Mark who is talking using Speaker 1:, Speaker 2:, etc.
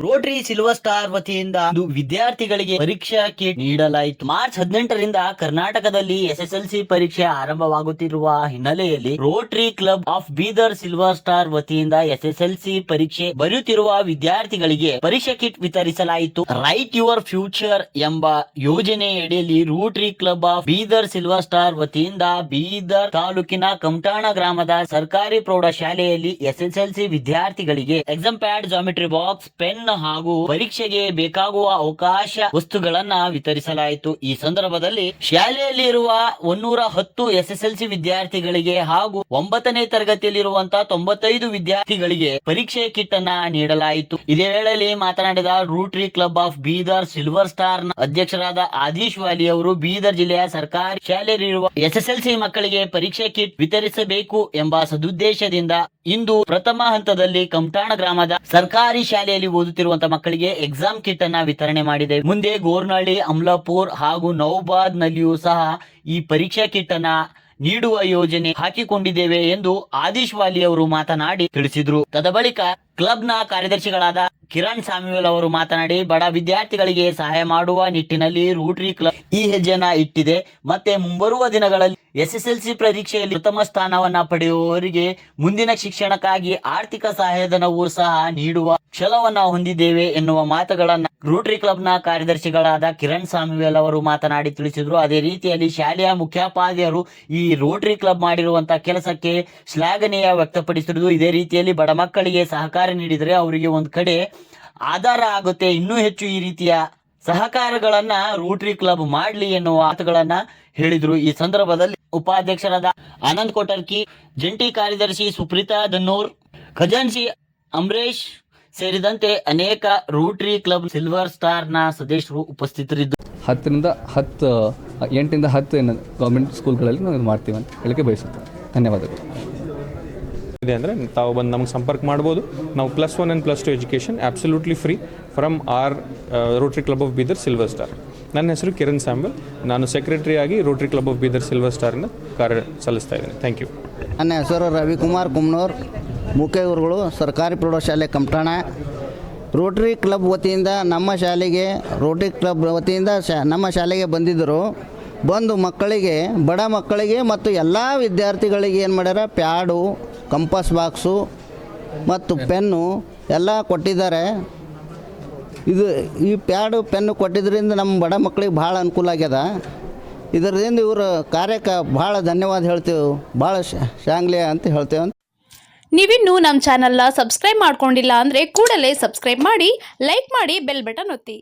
Speaker 1: Rotary silver star ವತಿಯಿಂದ ವಿದ್ಯಾರ್ಥಿಗಳಿಗೆ ಪರೀಕ್ಷಾ ಕಿಟ್ ನೀಡಲಾಯಿತು. ಮಾರ್ಚ್ 18ರಿಂದ ಕರ್ನಾಟಕದಲ್ಲಿ SSLC ಪರೀಕ್ಷೆ ಆರಂಭವಾಗುತ್ತಿರುವ ಹಿನ್ನೆಲೆಯಲ್ಲಿ Rotary Club of Bidar silver star ವತಿಯಿಂದ SSLC ಪರೀಕ್ಷೆ ಬರೆಯುತ್ತಿರುವ ವಿದ್ಯಾರ್ಥಿಗಳಿಗೆ ಪರೀಕ್ಷಾ ಕಿಟ್ ವಿತರಿಸಲಾಯಿತು. ರೈಟ್ ಯುವರ್ ಫ್ಯೂಚರ್ ಎಂಬ ಯೋಜನೆಯಡಿಯಲ್ಲಿ Rotary Club of Bidar silver star ವತಿಯಿಂದ ಬೀದರ್ ತಾಲೂಕಿನ ಕಮಟಾಣ ಗ್ರಾಮದ ಸರ್ಕಾರಿ ಪ್ರೌಢಶಾಲೆಯಲ್ಲಿ SSLC ವಿದ್ಯಾರ್ಥಿಗಳಿಗೆ exam pad, geometry box, pen ಹಾಗೂ ಪರೀಕ್ಷೆಗೆ ಬೇಕಾಗುವ ಅವಕಾಶ ವಸ್ತುಗಳನ್ನ ವಿತರಿಸಲಾಯಿತು. ಈ ಸಂದರ್ಭದಲ್ಲಿ ಶಾಲೆಯಲ್ಲಿ ಇರುವ 110 SSLC ವಿದ್ಯಾರ್ಥಿಗಳಿಗೆ ಹಾಗೂ 9ನೇ ತರಗತಿಯಲ್ಲಿರುವಂತಹ 95 ವಿದ್ಯಾರ್ಥಿಗಳಿಗೆ ಪರೀಕ್ಷೆ ಕಿಟ್ ಅನ್ನ ನೀಡಲಾಯಿತು. ಇದೇ ವೇಳೆಯಲ್ಲಿ ಮಾತನಾಡಿದ Rotary Club of Bidar silver star ನ ಅಧ್ಯಕ್ಷರಾದ ಆದೀಶ್ ವಾಲಿ ಅವರು ಬೀದರ್ ಜಿಲ್ಲೆಯ ಸರ್ಕಾರಿ ಶಾಲೆಯಲ್ಲಿರುವ SSLC ಮಕ್ಕಳಿಗೆ ಪರೀಕ್ಷೆ ಕಿಟ್ ವಿತರಿಸಬೇಕು ಎಂಬ ಸದುದ್ದೇಶದಿಂದ ಇಂದು ಪ್ರಥಮ ಹಂತದಲ್ಲಿ ಕಮಟಾಣ ಗ್ರಾಮದ ಸರ್ಕಾರಿ ಶಾಲೆಯಲ್ಲಿ ಓದುತ್ತಿರುವಂತಹ ಮಕ್ಕಳಿಗೆ ಎಕ್ಸಾಮ್ ಕಿಟ್ ಅನ್ನ ವಿತರಣೆ ಮಾಡಿದೆ. ಮುಂದೆ ಗೋರ್ನಹಳ್ಳಿ, ಅಮಲಾಪುರ್ ಹಾಗೂ ನೌಬಾದ್ ನಲ್ಲಿಯೂ ಸಹ ಈ ಪರೀಕ್ಷಾ ಕಿಟ್ ಅನ್ನ ನೀಡುವ ಯೋಜನೆ ಹಾಕಿಕೊಂಡಿದ್ದೇವೆ ಎಂದು ಆದೀಶ್ ವಾಲಿ ಅವರು ಮಾತನಾಡಿ ತಿಳಿಸಿದ್ರು. ತದಬಳಿಕ ಕ್ಲಬ್ ನ ಕಾರ್ಯದರ್ಶಿಗಳಾದ ಕಿರಣ್ ಸಾಮ್ಯುವೆಲ್ ಅವರು ಮಾತನಾಡಿ ಬಡ ವಿದ್ಯಾರ್ಥಿಗಳಿಗೆ ಸಹಾಯ ಮಾಡುವ ನಿಟ್ಟಿನಲ್ಲಿ ರೋಟರಿ ಕ್ಲಬ್ ಈ ಹೆಜ್ಜೆಯನ್ನ ಇಟ್ಟಿದೆ. ಮತ್ತೆ ಮುಂಬರುವ ದಿನಗಳಲ್ಲಿ SSLC ಪರೀಕ್ಷೆಯಲ್ಲಿ ಪ್ರಥಮ ಸ್ಥಾನವನ್ನ ಪಡೆಯುವವರಿಗೆ ಮುಂದಿನ ಶಿಕ್ಷಣಕ್ಕಾಗಿ ಆರ್ಥಿಕ ಸಹಾಯಧನವೂ ಸಹ ನೀಡುವ ಛಲವನ್ನ ಹೊಂದಿದ್ದೇವೆ ಎನ್ನುವ ಮಾತುಗಳನ್ನ ರೋಟರಿ ಕ್ಲಬ್ ನ ಕಾರ್ಯದರ್ಶಿಗಳಾದ ಕಿರಣ್ ಸಾಮ್ಯುವೆಲ್ ಅವರು ಮಾತನಾಡಿ ತಿಳಿಸಿದ್ರು. ಅದೇ ರೀತಿಯಲ್ಲಿ ಶಾಲೆಯ ಮುಖ್ಯೋಪಾಧ್ಯಾಯರು ಈ ರೋಟರಿ ಕ್ಲಬ್ ಮಾಡಿರುವಂತಹ ಕೆಲಸಕ್ಕೆ ಶ್ಲಾಘನೀಯ ವ್ಯಕ್ತಪಡಿಸಿರುವುದು. ಇದೇ ರೀತಿಯಲ್ಲಿ ಬಡ ಮಕ್ಕಳಿಗೆ ಸಹಕಾರ ನೀಡಿದರೆ ಅವರಿಗೆ ಒಂದ್ ಕಡೆ ಆಧಾರ ಆಗುತ್ತೆ. ಇನ್ನೂ ಹೆಚ್ಚು ಈ ರೀತಿಯ ಸಹಕಾರಗಳನ್ನ ರೋಟರಿ ಕ್ಲಬ್ ಮಾಡಲಿ ಎನ್ನುವ ಮಾತುಗಳನ್ನ ಹೇಳಿದ್ರು. ಈ ಸಂದರ್ಭದಲ್ಲಿ ಉಪಾಧ್ಯಕ್ಷರಾದ ಆನಂದ್ ಕೋಟರ್ಕಿ, ಜಂಟಿ ಕಾರ್ಯದರ್ಶಿ ಸುಪ್ರೀತಾ ದನ್ನೂರ್, ಖಜಾನ್ಸಿ ಅಮರೇಶ್ ಸೇರಿದಂತೆ ಅನೇಕ ರೋಟರಿ ಕ್ಲಬ್ ಸಿಲ್ವರ್ ಸ್ಟಾರ್ ನ ಸದಸ್ಯರು ಉಪಸ್ಥಿತರಿದ್ದರು.
Speaker 2: 8ರಿಂದ 10 ಗೌರ್ಮೆಂಟ್ ಸ್ಕೂಲ್ಗಳಲ್ಲಿ ನಾವು ಮಾಡ್ತೀವಿ ಅಂತ ಹೇಳಿಕೆ ಬಯಸುತ್ತೇವೆ. ಧನ್ಯವಾದಗಳು.
Speaker 3: ಇದೆ ಅಂದರೆ ತಾವು ಬಂದು ನಮಗೆ ಸಂಪರ್ಕ ಮಾಡ್ಬೋದು. ನಾವು +1 and +2 education absolutely free from our Rotary Club of Bidar silver star. ನನ್ನ ಹೆಸರು ಕಿರಣ್ ಸ್ಯಾಮ್ವೆಲ್. ನಾನು ಸೆಕ್ರೆಟರಿ ಆಗಿ Rotary Club of Bidar silver ಸ್ಟಾರ್ನ ಕಾರ್ಯ ಸಲ್ಲಿಸ್ತಾ ಇದ್ದೇನೆ. Thank you.
Speaker 4: ನನ್ನ ಹೆಸರು ರವಿಕುಮಾರ್ ಕುಮ್ನೂರ್, ಮುಖ್ಯ ಗುರುಗಳು, ಸರ್ಕಾರಿ ಪ್ರೌಢಶಾಲೆ ಕಮಟಾಣ. ರೋಟರಿ ಕ್ಲಬ್ ವತಿಯಿಂದ ರೋಟರಿ ಕ್ಲಬ್ ವತಿಯಿಂದ ನಮ್ಮ ಶಾಲೆಗೆ ಬಂದಿದ್ದರು. ಬಂದು ಮಕ್ಕಳಿಗೆ, ಬಡ ಮಕ್ಕಳಿಗೆ ಮತ್ತು ಎಲ್ಲ ವಿದ್ಯಾರ್ಥಿಗಳಿಗೆ ಏನು ಮಾಡ್ಯಾರ, ಪ್ಯಾಡು, ಕಂಪಾಸ್ ಬಾಕ್ಸು ಮತ್ತು ಪೆನ್ನು ಎಲ್ಲ ಕೊಟ್ಟಿದ್ದಾರೆ. ಈ ಪ್ಯಾಡು, ಪೆನ್ನು ಕೊಟ್ಟಿದ್ದರಿಂದ ನಮ್ಮ ಬಡ ಮಕ್ಕಳಿಗೆ ಭಾಳ ಅನುಕೂಲ ಆಗ್ಯದ. ಇದರಿಂದ ಇವರು ಕಾರ್ಯಕ್ಕೆ ಭಾಳ ಧನ್ಯವಾದ ಹೇಳ್ತೇವೆ, ಭಾಳ ಶಾಂಗ್ಲಿಯ ಅಂತ ಹೇಳ್ತೇವೆ.
Speaker 5: ನೀವಿನ್ನೂ ನಮ್ಮ ಚಾನಲ್ನ ಸಬ್ಸ್ಕ್ರೈಬ್ ಮಾಡ್ಕೊಂಡಿಲ್ಲ ಅಂದರೆ ಕೂಡಲೇ ಸಬ್ಸ್ಕ್ರೈಬ್ ಮಾಡಿ, ಲೈಕ್ ಮಾಡಿ, ಬೆಲ್ ಬಟನ್ ಒತ್ತಿ.